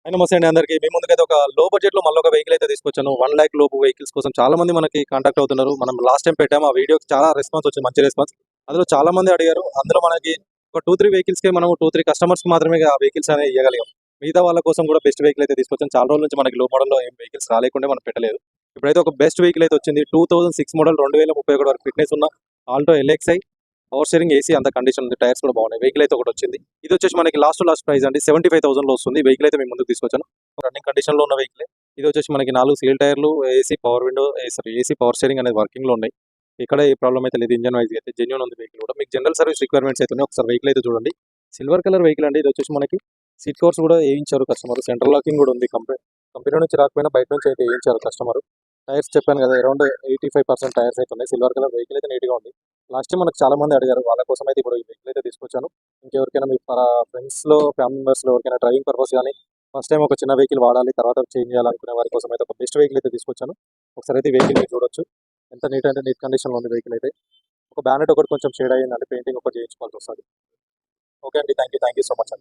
నమస్తే అండి అందరికీ. మీ ముందుకైతే ఒక లో బడ్జెట్‌లో మళ్ళొక వెహికల్ అయితే తీసుకొచ్చాను. 1,00,000 లోపు వెహికల్స్ కోసం చాలా మంది మనకి కాంటాక్ట్ అవుతున్నారు. మనం లాస్ట్ టైమ్ పెట్టాము. ఆ వీడియోకి చాలా రెస్పాన్స్ వచ్చింది. మంచి రెస్పాన్స్. అందులో చాలా మంది అడిగారు. అందులో మనకి ఒక 2, 3 వెహికల్స్‌కే మనం 2, 3 కస్టమర్స్‌కి మాత్రమే ఆ వెహికల్స్ అనేవి ఇయ్యగలిగాం. మిగతా వాళ్ళ కోసం కూడా బెస్ట్ వెహికల్ అయితే తీసుకొచ్చాను. చాలా రోజుల నుంచి మనకి లో మోడల్‌లో ఏం వెహికల్స్ రాలేకుండే మనం పెట్టలేదు. ఇప్పుడైతే ఒక బెస్ట్ వెహికల్ అయితే వచ్చింది. 2006 మోడల్ 2031 వరకు ఫిట్‌నెస్ ఉన్న Alto LXi power steering, AC అంత కండిషన్ ఉంది. టైర్స్ కూడా బాగున్నాయి. వెహికల్ అయితే ఒకటి వచ్చింది. ఇది వచ్చేసి మనకి లాస్ట్ ప్రైస్ అండి 75,000లో వస్తుంది. వెహికల్ అయితే మేము ముందుకు తీసుకొచ్చాను. రన్నింగ్ కండిషన్ లో ఉన్న వెహికల్. ఇది వచ్చేసి మనకి 4 సీల్ టైర్లు, AC power window, AC power steering అనేది వర్కింగ్ లో ఉన్నాయి. ఇక్కడ ఏ ప్రాబ్లం అయితే లేదు. ఇంజన్ వైజ్ అయితే జెన్యూన్ ఉంది వెహికల్ కూడా. మీకు జనరల్ సర్వీస్ రిక్వైర్మెంట్స్ అయితే ఉన్నాయి. ఒకసారి వెహికల్ అయితే చూడండి. సిల్వర్ కలర్ వెహికల్ అండి. ఇది వచ్చేసి మనకి సీట్ కవర్స్ కూడా వేయించారు కస్టమర్. సెంట్రల్ లాకింగ్ కూడా ఉంది. కంపెనీ నుంచి రాకపోయినా బయట నుంచి అయితే వేయించారు కస్టమర్. టైర్స్ చెప్పాను కదా, అరౌండ్ 85% టైర్స్ అయితే ఉన్నాయి. సిల్వర్ కలర్ వెహికల్ అయితే నీట్గా ఉంది. లాస్ట్ టైం మనకు చాలా మంది అడిగారు. వాళ్ళ కోసం అయితే ఇప్పుడు ఈ వెహికల్ అయితే తీసుకొచ్చాను. ఇంకెవరికైనా మీ ఫ్రెండ్స్లో, ఫ్యామిలీ మెంబర్స్లో ఎవరికైనా డ్రైవింగ్ పర్పస్ కానీ ఫస్ట్ టైం ఒక చిన్న వెహికల్ వాడాలి, తర్వాత చేంజ్ చేయాలనుకునే వారి కోసం అయితే ఒక బెస్ట్ వెహికల్ అయితే తీసుకొచ్చాను. ఒకసారి అయితే వెహికల్ మీరు చూడొచ్చు. ఎంత నీట్ అంటే నీట్ కండిషన్లో ఉంది వెహికల్ అయితే. ఒక బ్యానెట్ ఒకటి కొంచెం షేడ్ అయ్యిందండి. పెయింటింగ్ ఒకటి చేయించుకోవాల్సి వస్తుంది. ఓకే అండి. థ్యాంక్ యూ సో మచ్ అండి.